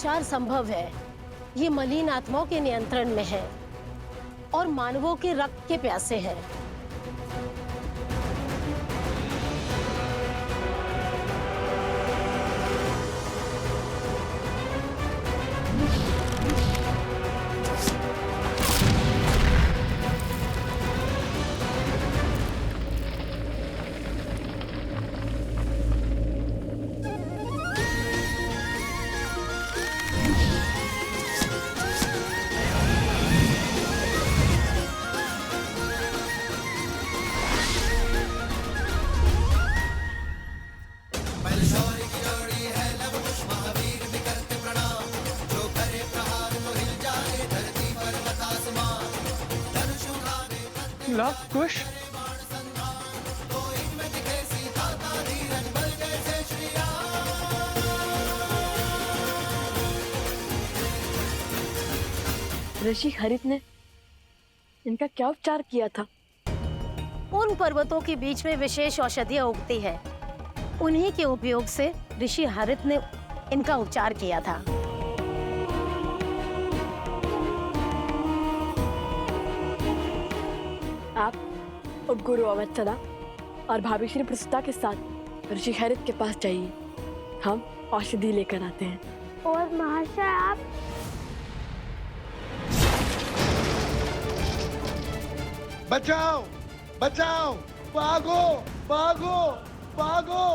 उपचार संभव है। ये मलिन आत्माओं के नियंत्रण में है और मानवों के रक्त के प्यासे है। लव कुश ऋषि हरित ने इनका क्या उपचार किया था? उन पर्वतों के बीच में विशेष औषधियां उगती है, उन्हीं के उपयोग से ऋषि हरित ने इनका उपचार किया था। आप और गुरु अवत्सला और भाभी श्री प्रसूता के साथ ऋषि हरित के पास जाइए, हम औषधि लेकर आते हैं। और महाशय आप बचाओ बचाओ, भागो भागो भागो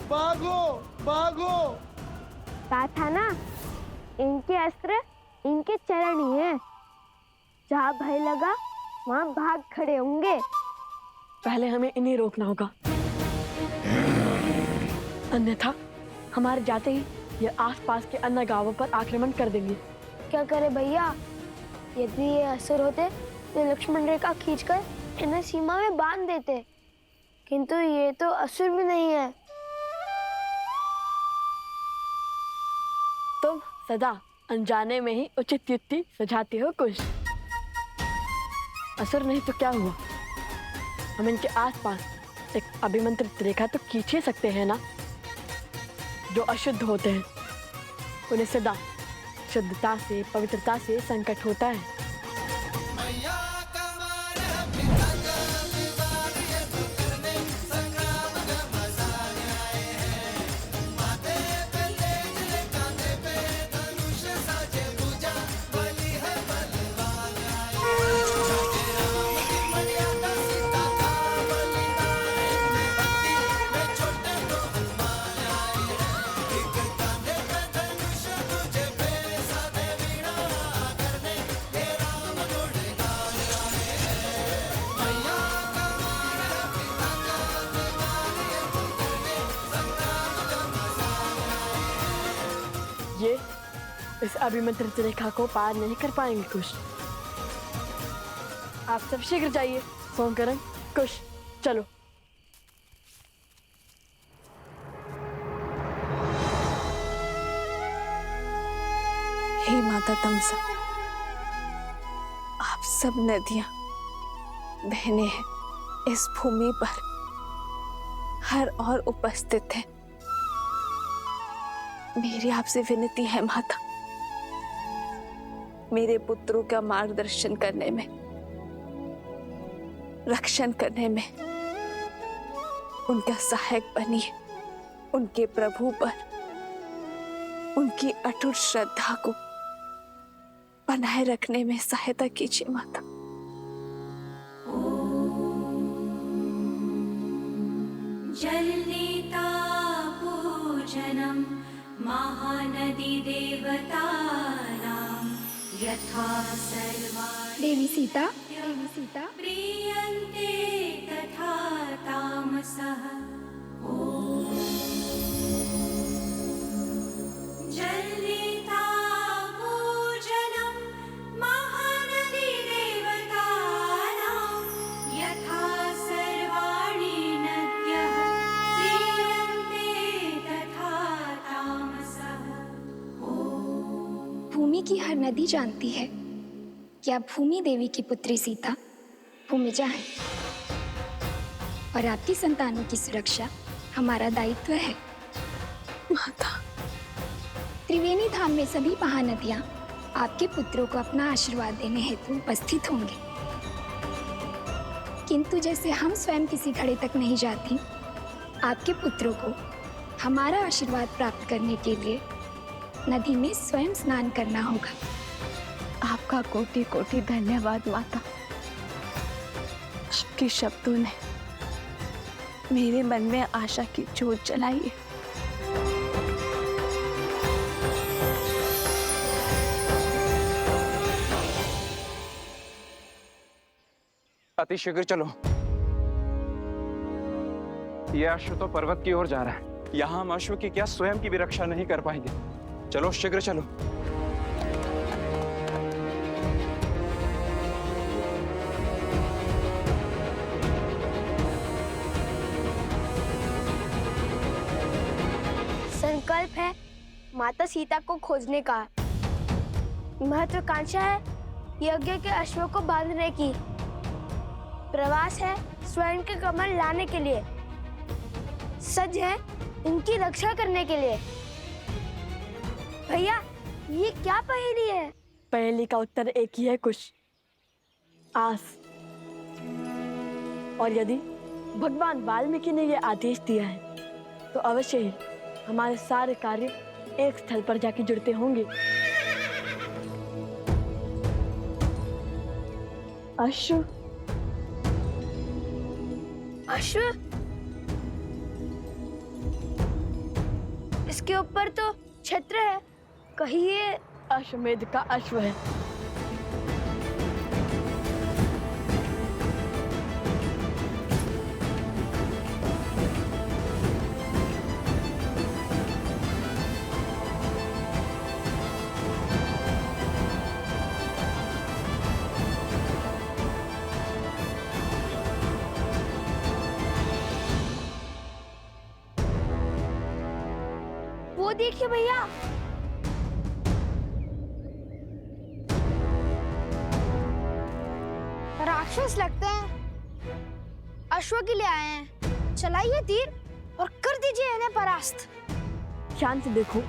भागो भागो। कहा था ना, इनके अस्त्र इनके चरण ही है, जहाँ भय लगा वहाँ भाग खड़े होंगे। पहले हमें इन्हें रोकना होगा, अन्यथा हमारे जाते ही ये आसपास के अन्य गांवों पर आक्रमण कर देंगे। क्या करे भैया, यदि ये असुर होते तो लक्ष्मण रेखा खींचकर इन्हें सीमा में बांध देते, किंतु ये तो असुर भी नहीं है। तुम सदा अनजाने में ही उचित युक्ति सुझाते हो कुश। असुर नहीं तो क्या हुआ, हम इनके आसपास एक अभिमंत्रित रेखा तो खींच ही सकते हैं ना। जो अशुद्ध होते हैं उन्हें सदा शुद्धता से, पवित्रता से संकट होता है। ये इस अभिमंत्रित रेखा को पार नहीं कर पाएंगे कुश। आप सब शीघ्र जाइए। सोमकरण, कुश, चलो। हे माता तमसा, आप सब नदियां, बहनें हैं इस भूमि पर हर और उपस्थित हैं। मेरी आपसे विनती है माता, मेरे पुत्रों का मार्गदर्शन करने में, रक्षण करने में उनका सहायक बनिए। उनके प्रभु पर उनकी अटूट श्रद्धा को बनाए रखने में सहायता कीजिए माता। जलनीता पूजनम महानदी देवतानां यथा सर्वाणि देवी सीता प्रीयन्ते तथा तामसः। ॐ जलनीता पूजनम महानदी देवतानां यथा सर्वाणि नद्यः प्रीयन्ते तथा तामसः। भूमि की हर नदी जानती है कि आप भूमि देवी की पुत्री सीता भूमिजा है और आपकी संतानों की सुरक्षा हमारा दायित्व है। माता, त्रिवेणी धाम में सभी महानदियां आपके पुत्रों को अपना आशीर्वाद देने हेतु उपस्थित होंगे, किंतु जैसे हम स्वयं किसी घड़े तक नहीं जाती, आपके पुत्रों को हमारा आशीर्वाद प्राप्त करने के लिए नदी में स्वयं स्नान करना होगा। आपका कोटि कोटि धन्यवाद माता। आपके शब्दों ने मेरे मन में आशा की ज्योत जलाई है। अति शीघ्र चलो, यह अश्व तो पर्वत की ओर जा रहा है। यहाँ हम अश्व की क्या स्वयं की भी रक्षा नहीं कर पाएंगे। चलो शीघ्र चलो। संकल्प है माता सीता को खोजने का। महत्वाकांक्षा है यज्ञ के अश्व को बांधने की। प्रवास है स्वर्ण के कमल लाने के लिए। सज है इनकी रक्षा करने के लिए। भैया ये क्या पहेली है? पहेली का उत्तर एक ही है, कुश, आस। और यदि भगवान वाल्मीकि ने यह आदेश दिया है तो अवश्य ही हमारे सारे कार्य एक स्थल पर जाके जुड़ते होंगे। अश्व अश्व, इसके ऊपर तो छत्र है, कहीं ये अश्वमेध का अश्व है। वो देखिए भैया, राक्षस लगते हैं, अश्व के लिए आए हैं। चलाइए तीर और कर दीजिए इन्हें परास्त। ध्यान से देखो,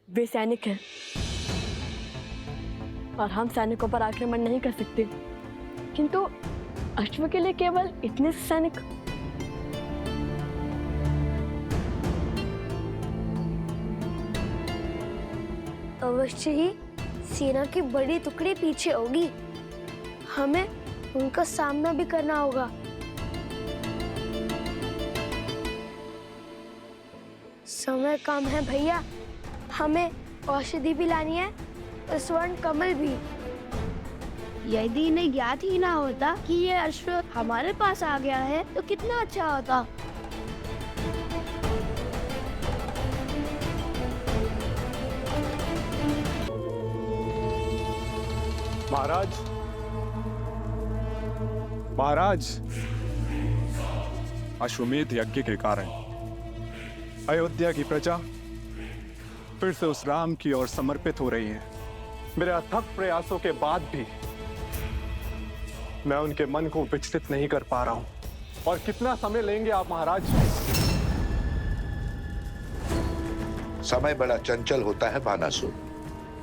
वे सैनिक हैं और हम सैनिकों पर आक्रमण नहीं कर सकते, किंतु अश्व के लिए केवल इतने सैनिक। अवश्य ही सेना की बड़ी टुकड़ी पीछे होगी। हमें उनका सामना भी करना होगा। समय कम है भैया, हमें औषधि भी लानी है और स्वर्ण कमल भी। यदि इन्हें ज्ञात ही ना होता कि ये अश्व हमारे पास आ गया है तो कितना अच्छा होता। महाराज, महाराज, अश्वमेध यज्ञ के कारण अयोध्या की प्रजा फिर से उस राम की ओर समर्पित हो रही है। मेरे अथक प्रयासों के बाद भी मैं उनके मन को विचलित नहीं कर पा रहा हूं। और कितना समय लेंगे आप महाराज? समय बड़ा चंचल होता है बानासुर,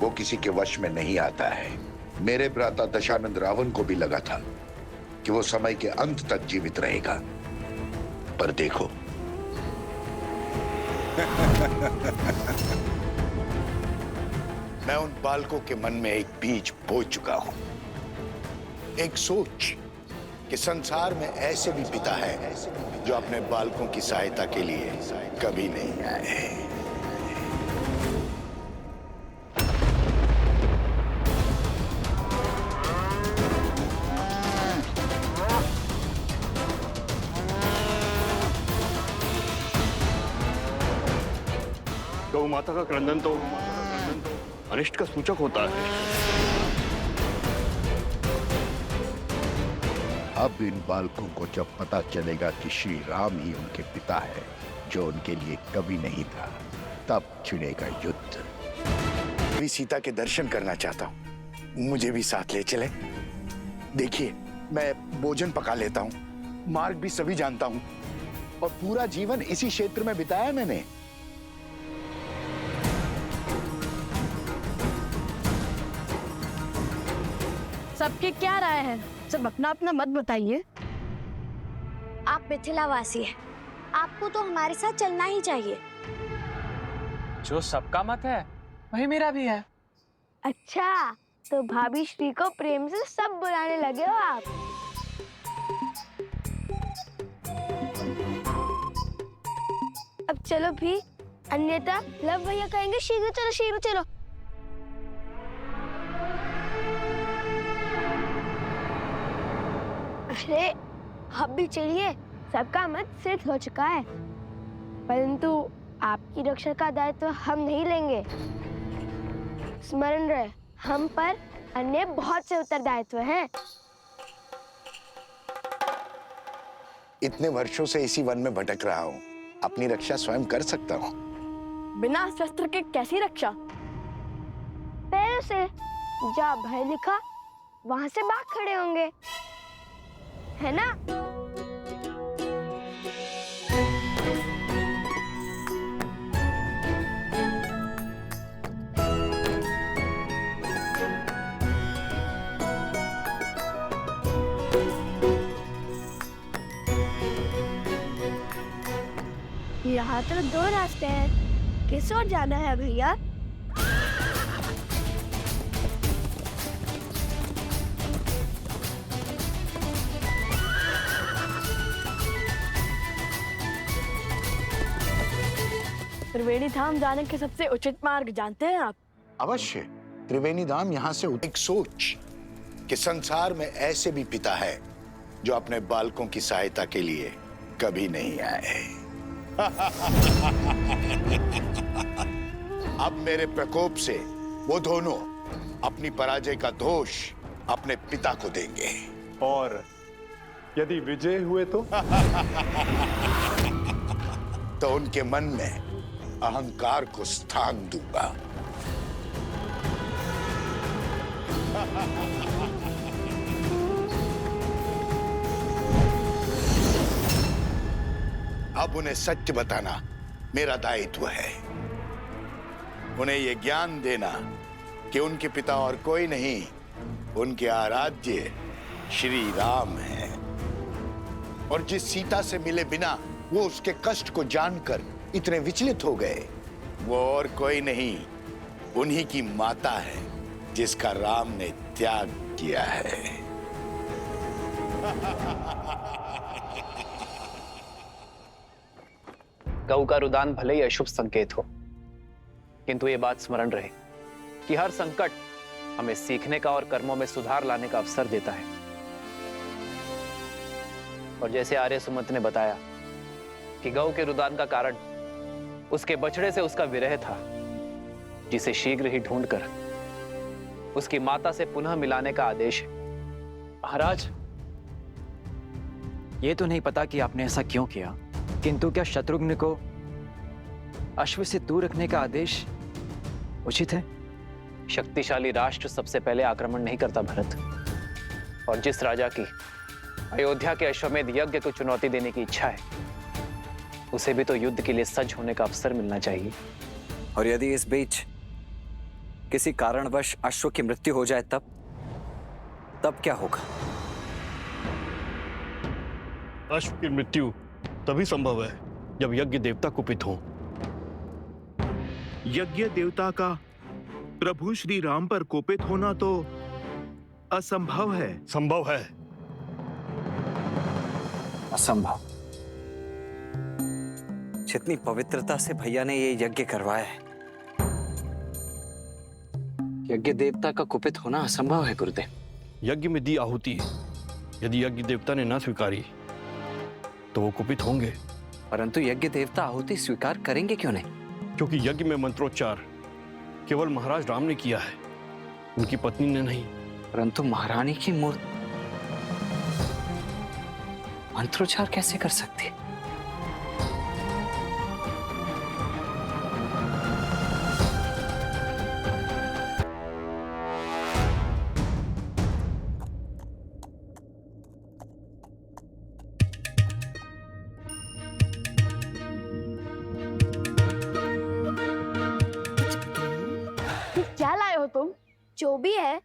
वो किसी के वश में नहीं आता है। मेरे भ्राता दशानंद रावण को भी लगा था कि वो समय के अंत तक जीवित रहेगा, पर देखो मैं उन बालकों के मन में एक बीज बो चुका हूं, एक सोच कि संसार में ऐसे भी पिता है जो अपने बालकों की सहायता के लिए कभी नहीं आए। गौ माता का क्रंदन तो अनिष्ट का सूचक होता है। अब इन बालकों को जब पता चलेगा कि श्री राम ही उनके पिता है जो उनके लिए कभी नहीं था, तब छिड़ेगा युद्ध। मैं सीता के दर्शन करना चाहता हूँ, मुझे भी साथ ले चले। देखिए, मैं भोजन पका लेता हूँ, मार्ग भी सभी जानता हूँ और पूरा जीवन इसी क्षेत्र में बिताया मैंने। सबकी क्या राय है? सब अपना अपना मत बताइए। आप मिथिलावासी हैं, आपको तो हमारे साथ चलना ही चाहिए। जो सबका मत है वही मेरा भी है। अच्छा, तो भाभी श्री को प्रेम से सब बुलाने लगे हो आप। अब चलो भी, अन्यथा लव भैया कहेंगे शीघ्र चलो शीघ्र चलो। अरे अब भी चलिए, सबका मत सिद्ध हो चुका है, परंतु आपकी रक्षा का दायित्व हम नहीं लेंगे। स्मरण रहे, हम पर अन्य बहुत से उत्तरदायित्व हैं। इतने वर्षों से इसी वन में भटक रहा हूँ, अपनी रक्षा स्वयं कर सकता हूँ। बिना शस्त्र के कैसी रक्षा? पैरों से, जहाँ भय लिखा वहां से भाग खड़े होंगे, है ना? यहाँ तो 2 रास्ते हैं, किस ओर जाना है भैया? त्रिवेणी धाम जाने के सबसे उचित मार्ग जानते हैं आप? अवश्य। त्रिवेणी धाम यहाँ से एक सोच कि संसार में ऐसे भी पिता है जो अपने बालकों की सहायता के लिए कभी नहीं आए। अब मेरे प्रकोप से वो दोनों अपनी पराजय का दोष अपने पिता को देंगे। और यदि विजय हुए तो उनके मन में अहंकार को स्थान दूंगा। अब उन्हें सत्य बताना मेरा दायित्व है। उन्हें यह ज्ञान देना कि उनके पिता और कोई नहीं, उनके आराध्य श्री राम हैं। और जिस सीता से मिले बिना वो उसके कष्ट को जानकर इतने विचलित हो गए, वो और कोई नहीं, उन्हीं की माता है जिसका राम ने त्याग किया है। गऊ का रुदान भले ही अशुभ संकेत हो, किंतु ये बात स्मरण रहे कि हर संकट हमें सीखने का और कर्मों में सुधार लाने का अवसर देता है। और जैसे आर्य सुमंत ने बताया कि गऊ के रुदान का कारण उसके बछड़े से उसका विरह था, जिसे शीघ्र ही ढूंढकर उसकी माता से पुनः मिलाने का आदेश है। महाराज, ये तो नहीं पता कि आपने ऐसा क्यों किया, किंतु क्या शत्रुघ्न को अश्व से दूर रखने का आदेश उचित है? शक्तिशाली राष्ट्र सबसे पहले आक्रमण नहीं करता भरत, और जिस राजा की अयोध्या के अश्वमेध यज्ञ को चुनौती देने की इच्छा है, उसे भी तो युद्ध के लिए सज्ज होने का अवसर मिलना चाहिए। और यदि इस बीच किसी कारणवश अश्व की मृत्यु हो जाए तब क्या होगा? अश्व की मृत्यु तभी संभव है जब यज्ञ देवता कुपित हो। यज्ञ देवता का प्रभु श्री राम पर कोपित होना तो असंभव है। संभव है। असंभव। जितनी पवित्रता से भैया ने ये यज्ञ करवाया है, यज्ञ देवता का कुपित होना असंभव है गुरुदेव। यज्ञ में दी आहुति यदि यज्ञ देवता ने ना स्वीकारी तो वो कुपित होंगे। परंतु यज्ञ देवता आहुति स्वीकार करेंगे क्यों नहीं? क्योंकि यज्ञ में मंत्रोच्चार केवल महाराज राम ने किया है, उनकी पत्नी ने नहीं। परंतु महारानी की मूर्ति मंत्रोच्चार कैसे कर सकती है? क्या लाए हो तुम? जो भी है,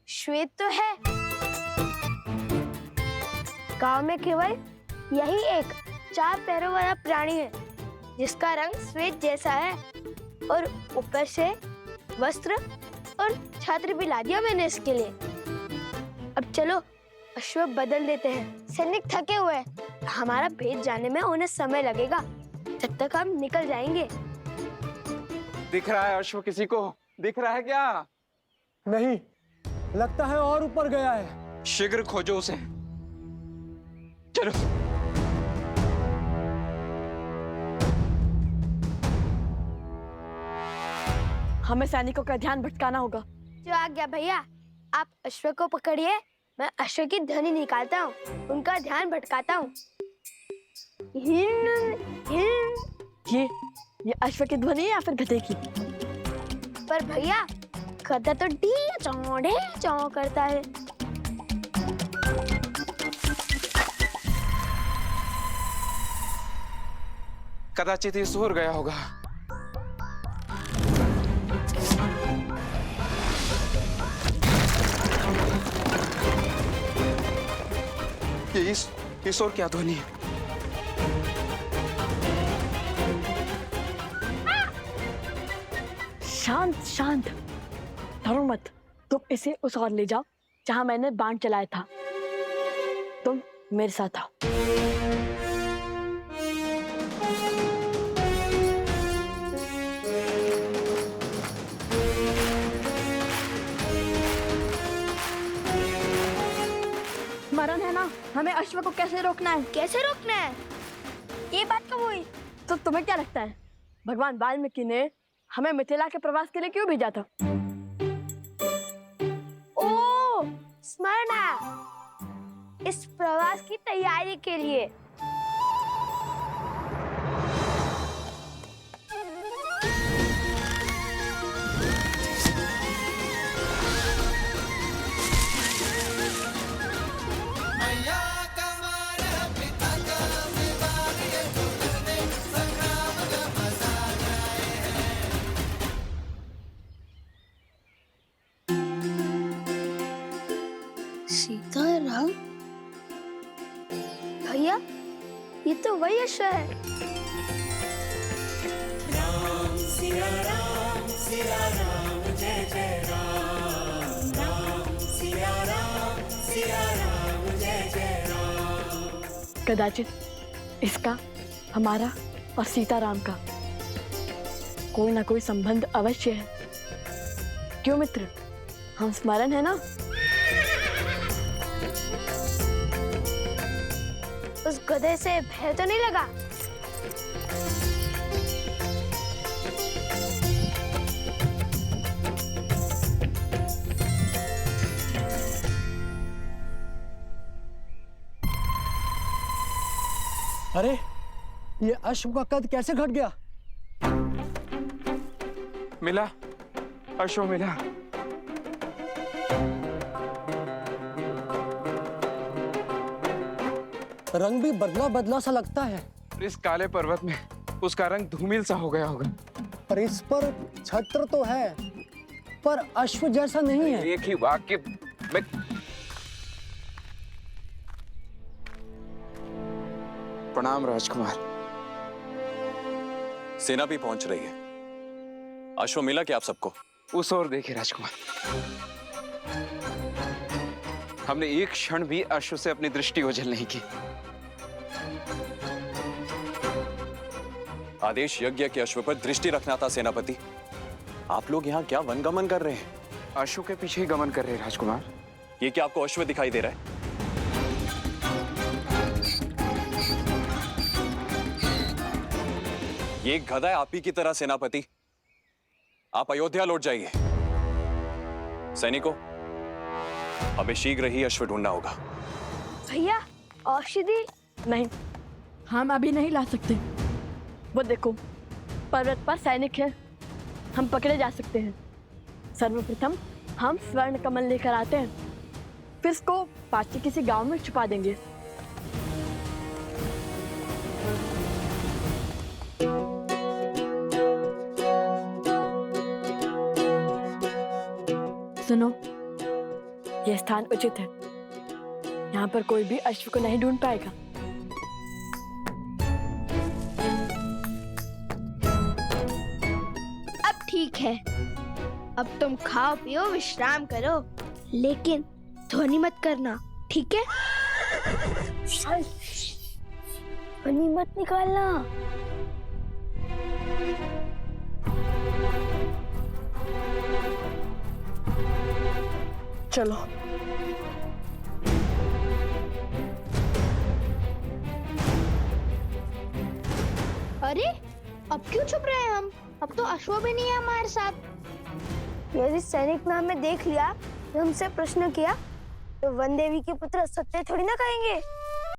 श्वेत तो है। गांव में केवल यही एक 4 पैरों वाला प्राणी है जिसका रंग श्वेत जैसा है और ऊपर से वस्त्र और छात्र भी ला दिया मैंने इसके लिए। अब चलो अश्व बदल देते हैं। सैनिक थके हुए हैं, हमारा भेद जाने में उन्हें समय लगेगा, तब तक हम निकल जाएंगे। दिख रहा है अश्व किसी को? दिख रहा है क्या? नहीं, लगता है और ऊपर गया है। शीघ्र खोजो उसे। चलो। हमें सैनिकों का ध्यान भटकाना होगा। जो आ गया भैया, आप अश्व को पकड़िए, मैं अश्व की ध्वनि निकालता हूँ, उनका ध्यान भटकाता हूँ। ये अश्व की ध्वनि है या फिर गधे की? पर भैया गधा तो डी चौ करता है। कदाचित ये सोर गया होगा। ये सोर क्या ध्वनि है? शांत शांत, डरो मत। तुम इसे उस ओर ले जाओ जहां मैंने बाण चलाया था। तुम मेरे साथ आओ। स्मरण है ना, हमें अश्व को कैसे रोकना है? कैसे रोकना है? ये बात कब हुई? तो तुम्हें क्या लगता है भगवान वाल्मीकि ने हमें मिथिला के प्रवास के लिए क्यों भेजा था? ओ, स्मरण है, इस प्रवास की तैयारी के लिए। सीताराम भैया, ये तो वही अश्व है। राम सिया राम जय जय राम। राम सिया राम जय जय राम। कदाचित इसका हमारा और सीताराम का कोई ना कोई संबंध अवश्य है। क्यों मित्र, हम स्मरण है ना? उस गधे से भय तो नहीं लगा? अरे, ये अश्व का कद कैसे घट गया? मिला, अश्व मिला। रंग भी बदला बदला सा लगता है। इस काले पर्वत में उसका रंग धूमिल सा हो गया होगा। पर इस पर छत्र तो है, पर अश्व जैसा नहीं है। एक ही वाक्य में प्रणाम राजकुमार। सेना भी पहुंच रही है। अश्व मिला क्या आप सबको? उस ओर देखिए राजकुमार। हमने एक क्षण भी अश्व से अपनी दृष्टि ओझल नहीं की। आदेश यज्ञ के अश्व पर दृष्टि रखना था सेनापति। आप लोग यहाँ क्या वनगमन कर रहे हैं? अश्व के पीछे ही गमन कर रहे हैं राजकुमार। ये क्या आपको अश्व दिखाई दे रहा है? ये एक गधा है आप ही की तरह सेनापति। आप अयोध्या लौट जाइए। सैनिकों, हमें शीघ्र ही अश्व ढूंढना होगा। भैया, औषधि नहीं, हम अभी नहीं ला सकते। वो देखो, पर्वत पर सैनिक है, हम पकड़े जा सकते हैं। सर्वप्रथम हम स्वर्ण कमल लेकर आते हैं, फिर इसको पास के किसी गांव में छुपा देंगे। सुनो, यह स्थान उचित है। यहाँ पर कोई भी अश्व को नहीं ढूंढ पाएगा। अब ठीक है, अब तुम खाओ पियो विश्राम करो, लेकिन ध्वनि मत करना, ठीक है? ध्वनि मत निकालना। चलो। अरे अब क्यों छुप रहे हैं हम? अब तो अश्व भी नहीं है हमारे साथ। यदि सैनिक ने हमें देख लिया, तो हमसे प्रश्न किया, तो वन देवी के पुत्र सत्य थोड़ी ना कहेंगे।